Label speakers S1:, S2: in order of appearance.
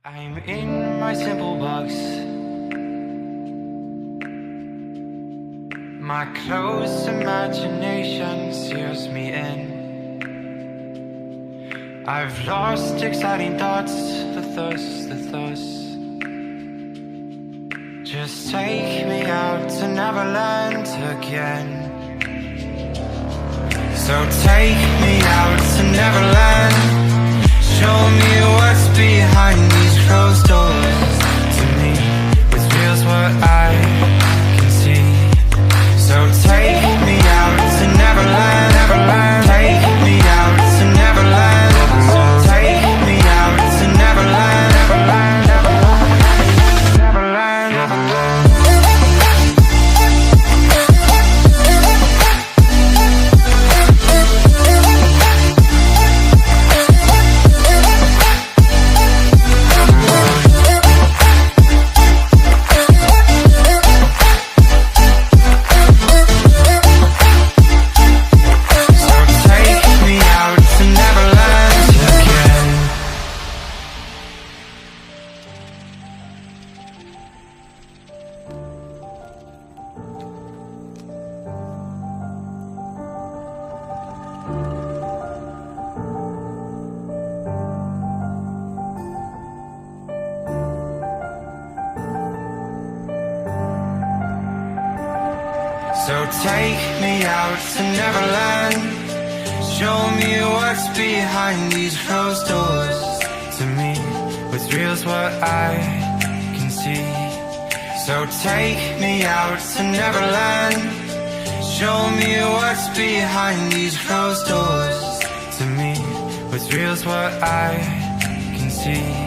S1: I'm in my simple box. My close imagination sears me in. I've lost exciting thoughts, the thirst. Just take me out to Neverland again. So take me out to Neverland. Show me what's behind these closed doors. To me, what's real's what I can see. So take me out to Neverland, Neverland. Take me out to Neverland. So take me out to Neverland, Neverland, Neverland, Neverland, Neverland. So take me out to Neverland. Show me what's behind these closed doors. To me, what's real's what I can see. So take me out to Neverland. Show me what's behind these closed doors. To me, what's real's what I can see.